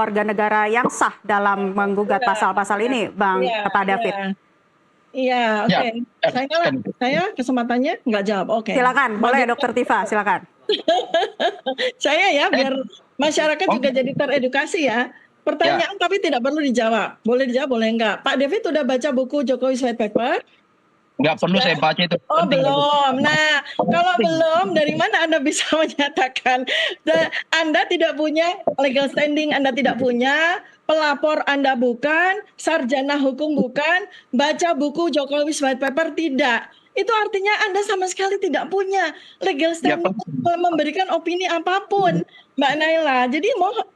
warga negara yang sah dalam menggugat pasal-pasal ini, Pak David? Iya, oke. Saya kesempatannya nggak jawab. Oke. Silakan, boleh Dokter Tifa, silakan. Saya ya, biar masyarakat juga jadi teredukasi ya. Pertanyaan tapi tidak perlu dijawab. Boleh dijawab, boleh enggak. Pak David udah baca buku Jokowi's White Paper? Nggak perlu saya baca itu. Oh belum. Nah kalau belum, dari mana Anda bisa menyatakan Anda tidak punya legal standing, Anda tidak punya pelapor, Anda bukan sarjana hukum, bukan baca buku Jokowi's White Paper, tidak. Itu artinya Anda sama sekali tidak punya legal standing memberikan opini apapun, Mbak Naila. Jadi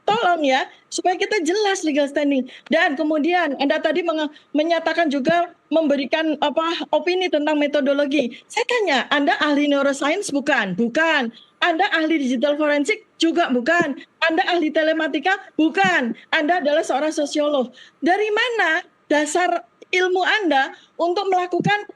tolong ya, supaya kita jelas legal standing. Dan kemudian Anda tadi menyatakan juga memberikan opini tentang metodologi. Saya tanya, Anda ahli neuroscience bukan? Bukan. Anda ahli digital forensik juga bukan. Anda ahli telematika bukan. Anda adalah seorang sosiolog. Dari mana dasar ilmu Anda untuk melakukan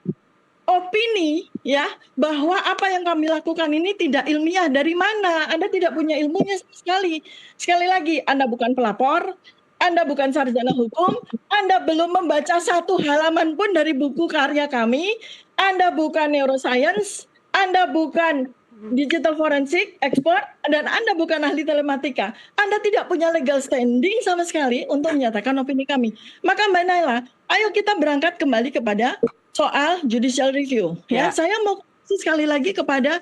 opini ya bahwa apa yang kami lakukan ini tidak ilmiah? Dari mana? Anda tidak punya ilmunya sekali. Sekali lagi, Anda bukan pelapor, Anda bukan sarjana hukum, Anda belum membaca satu halaman pun dari buku karya kami, Anda bukan neuroscience, Anda bukan digital forensik expert, dan Anda bukan ahli telematika. Anda tidak punya legal standing sama sekali untuk menyatakan opini kami. Maka Mbak Naila, ayo kita berangkat kembali kepada soal judicial review. Ya, saya mau sekali lagi kepada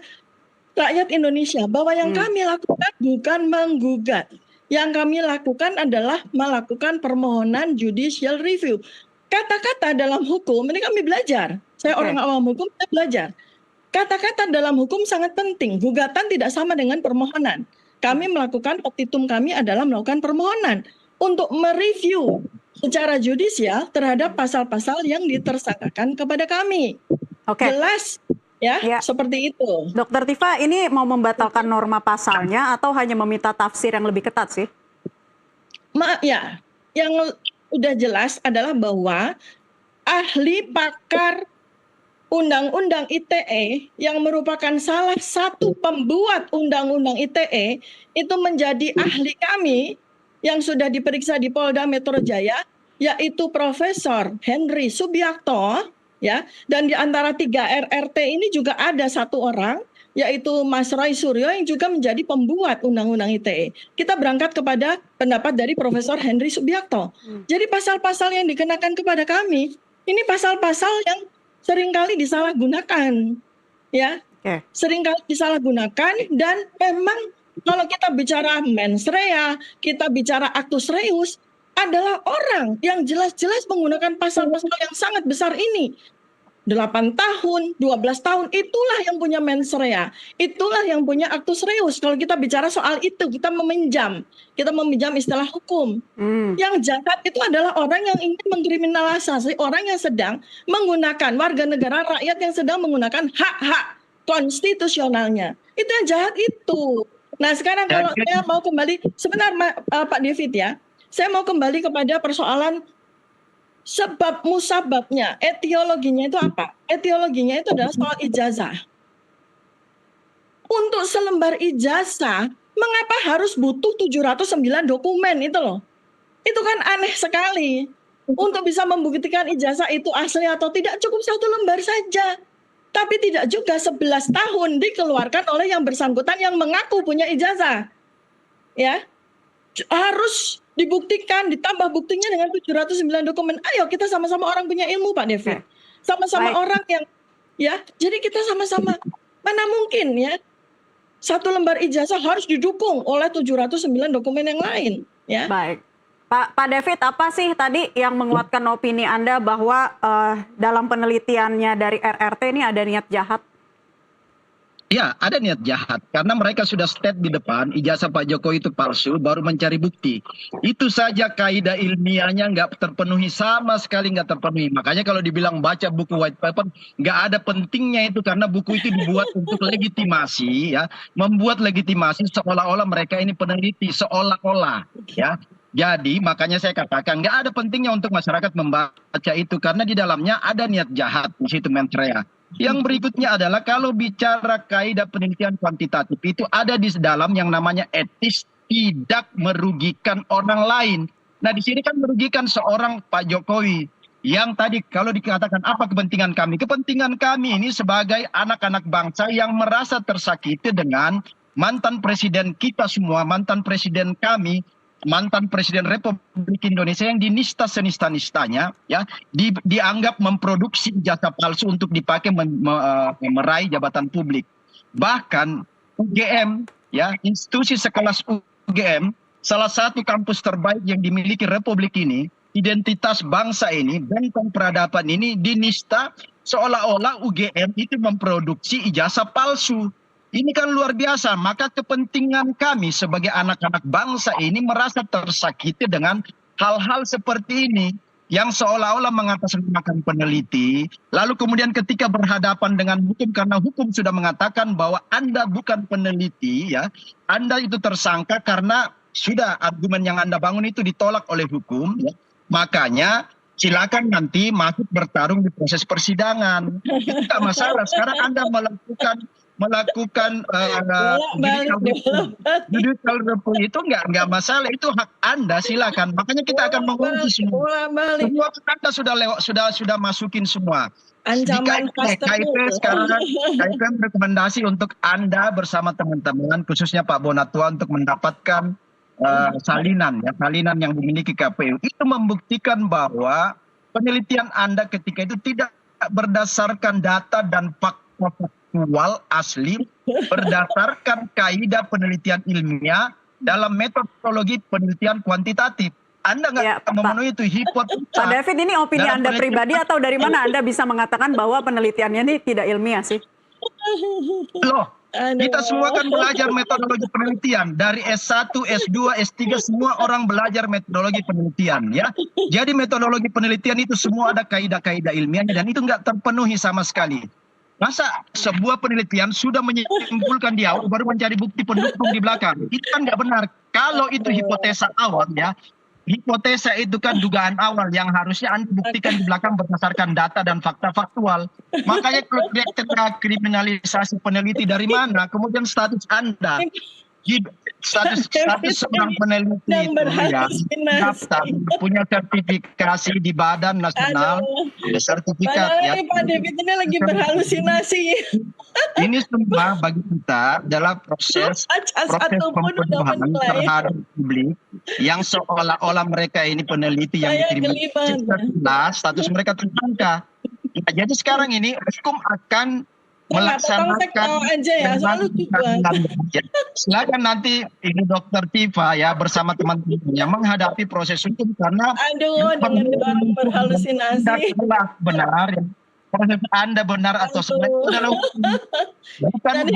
rakyat Indonesia bahwa yang kami lakukan bukan menggugat. Yang kami lakukan adalah melakukan permohonan judicial review. Kata-kata dalam hukum, ini kami belajar. Saya orang awam hukum, saya belajar. Kata-kata dalam hukum sangat penting. Gugatan tidak sama dengan permohonan. Kami melakukan petitum kami adalah melakukan permohonan untuk mereview secara judicial terhadap pasal-pasal yang ditersangkakan kepada kami. Jelas ya, seperti itu. Dokter Tifa, ini mau membatalkan norma pasalnya atau hanya meminta tafsir yang lebih ketat sih? Ya, yang udah jelas adalah bahwa ahli pakar Undang-Undang ITE yang merupakan salah satu pembuat Undang-Undang ITE itu menjadi ahli kami yang sudah diperiksa di Polda Metro Jaya, yaitu Profesor Henry Subiakto, ya, dan di antara 3 RRT ini juga ada satu orang, yaitu Mas Roy Suryo yang juga menjadi pembuat Undang-Undang ITE. Kita berangkat kepada pendapat dari Profesor Henry Subiakto. Jadi pasal-pasal yang dikenakan kepada kami, ini pasal-pasal yang seringkali disalahgunakan, ya, seringkali disalahgunakan, dan memang kalau kita bicara mens rea, kita bicara actus reus, adalah orang yang jelas-jelas menggunakan pasal-pasal yang sangat besar ini. 8 tahun, 12 tahun, itulah yang punya mens rea. Itulah yang punya actus reus. Kalau kita bicara soal itu, kita meminjam istilah hukum. Yang jahat itu adalah orang yang ingin mengkriminalisasi orang yang sedang menggunakan, warga negara rakyat yang sedang menggunakan hak-hak konstitusionalnya. Itu yang jahat itu. Nah sekarang kalau saya mau kembali, sebentar Pak David ya, saya mau kembali kepada persoalan sebab musababnya, etiologinya itu apa? Etiologinya itu adalah soal ijazah. Untuk selembar ijazah, mengapa harus butuh 709 dokumen itu loh? Itu kan aneh sekali. Untuk bisa membuktikan ijazah itu asli atau tidak, cukup 1 lembar saja. Tapi tidak juga 11 tahun dikeluarkan oleh yang bersangkutan yang mengaku punya ijazah. Ya, harus dibuktikan, ditambah buktinya dengan 709 dokumen. Ayo kita sama-sama orang punya ilmu Pak David. Sama-sama orang yang, ya, jadi kita sama-sama, mana mungkin ya, 1 lembar ijazah harus didukung oleh 709 dokumen yang lain. Ya. Baik. Pak David, apa sih tadi yang menguatkan opini Anda bahwa dalam penelitiannya dari RRT ini ada niat jahat? Ya, ada niat jahat. Karena mereka sudah state di depan, ijazah Pak Jokowi itu palsu, baru mencari bukti. Itu saja kaidah ilmiahnya nggak terpenuhi, sama sekali nggak terpenuhi. Makanya kalau dibilang baca buku white paper, nggak ada pentingnya itu, karena buku itu dibuat untuk legitimasi, ya, membuat legitimasi seolah-olah mereka ini peneliti, seolah-olah, ya. Jadi makanya saya katakan nggak ada pentingnya untuk masyarakat membaca itu, karena di dalamnya ada niat jahat di situ, mens rea. Yang berikutnya adalah kalau bicara kaidah penelitian kuantitatif itu ada di dalam yang namanya etis tidak merugikan orang lain. Nah di sini kan merugikan seorang Pak Jokowi. Yang tadi kalau dikatakan apa kepentingan kami? Kepentingan kami ini sebagai anak-anak bangsa yang merasa tersakiti dengan mantan presiden kita semua, mantan presiden kami, mantan presiden Republik Indonesia yang dinista senista-nistanya, ya, dianggap memproduksi jasa palsu untuk dipakai meraih jabatan publik. Bahkan UGM, ya, institusi sekelas UGM, salah satu kampus terbaik yang dimiliki Republik ini, identitas bangsa ini, benteng peradaban ini dinista seolah-olah UGM itu memproduksi ijazah palsu. Ini kan luar biasa, maka kepentingan kami sebagai anak-anak bangsa ini merasa tersakiti dengan hal-hal seperti ini yang seolah-olah mengatasnamakan peneliti, lalu kemudian ketika berhadapan dengan hukum karena hukum sudah mengatakan bahwa Anda bukan peneliti, ya, Anda itu tersangka karena sudah argumen yang Anda bangun itu ditolak oleh hukum, ya. Makanya silakan nanti masuk bertarung di proses persidangan. Itu tidak masalah. Sekarang Anda melakukan judicial review itu nggak masalah, itu hak Anda, silakan. Makanya kita akan menguji semua. Semua Anda sudah masukin semua. Ancaman KIP sekarang KIP rekomendasi untuk Anda bersama teman-teman, khususnya Pak Bonatua, untuk mendapatkan salinan yang dimiliki KPU. Itu membuktikan bahwa penelitian Anda ketika itu tidak berdasarkan data dan fakta faktual asli, berdasarkan kaidah penelitian ilmiah dalam metodologi penelitian kuantitatif. Anda nggak memenuhi itu hipotesa. Pak David, ini opini Anda pribadi atau dari mana Anda bisa mengatakan bahwa penelitiannya ini tidak ilmiah sih? Loh, kita semua kan belajar metodologi penelitian. Dari S1, S2, S3 semua orang belajar metodologi penelitian, ya. Jadi metodologi penelitian itu semua ada kaidah-kaidah ilmiahnya dan itu nggak terpenuhi sama sekali. Masa sebuah penelitian sudah menyimpulkan di awal baru mencari bukti pendukung di belakang? Itu kan nggak benar. Kalau itu hipotesa awal, ya, hipotesa itu kan dugaan awal yang harusnya Anda buktikan di belakang berdasarkan data dan fakta faktual. Makanya kalau kriminalisasi peneliti dari mana? Kemudian status Anda, status seorang peneliti itu ya, daftar, punya sertifikasi di Badan Nasional, sertifikat, ya. Pak David ini lagi berhalusinasi. Ini semua bagi kita adalah proses pembunuhan terhadap publik yang seolah-olah mereka ini peneliti yang dikriminalisasi, status mereka tersangka. Nah, jadi sekarang ini hukum akan melaksanakan silakan nanti ini Dokter Tifa, ya, bersama teman-temannya menghadapi proses hukum karena dengan orang berhalusinasi benar, proses Anda benar atau sebenarnya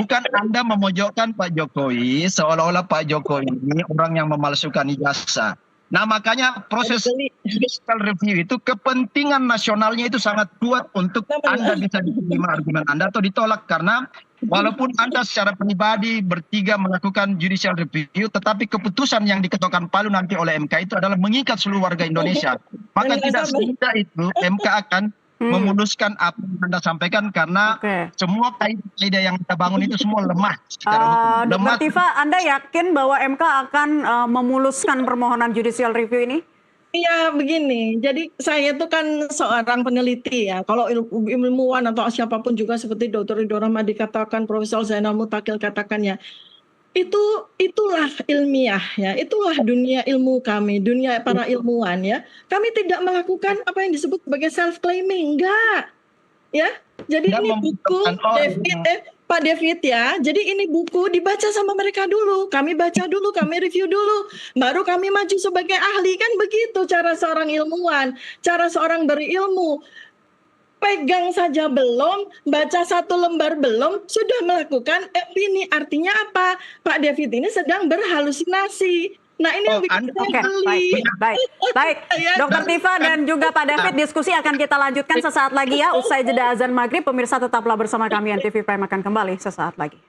bukan Anda memojokkan Pak Jokowi seolah-olah Pak Jokowi ini orang yang memalsukan ijazah. Nah makanya proses judicial review itu kepentingan nasionalnya itu sangat kuat untuk Anda bisa diterima argumen Anda atau ditolak, karena walaupun Anda secara pribadi bertiga melakukan judicial review, tetapi keputusan yang diketok palu nanti oleh MK itu adalah mengikat seluruh warga Indonesia. Maka tidak semudah itu MK akan memuluskan apa yang Anda sampaikan karena semua kaidah yang kita bangun itu semua lemah secara hukum. Dr. Tifa, Anda yakin bahwa MK akan memuluskan permohonan judicial review ini? Iya, begini. Jadi saya itu kan seorang peneliti, ya. Kalau ilmuwan atau siapapun juga seperti Dr. Ridho Rama dikatakan, Profesor Zainal Mutakil katakannya, itulah ilmiah, ya, itulah dunia ilmu kami, dunia para ilmuwan, ya. Kami tidak melakukan apa yang disebut sebagai self claiming, enggak, ya. Jadi ini buku Pak David, ya. Jadi ini buku dibaca sama mereka dulu, kami baca dulu, kami review dulu, baru kami maju sebagai ahli, kan begitu cara seorang ilmuwan, cara seorang berilmu. Pegang saja belum, baca satu lembar belum, sudah melakukan opini. Artinya apa? Pak David ini sedang berhalusinasi. Nah ini yang bikin saya geli. Baik. Dr. Tifa dan juga Pak David, diskusi akan kita lanjutkan sesaat lagi, ya. Usai jeda azan maghrib, pemirsa tetaplah bersama kami, NTV Prime akan kembali sesaat lagi.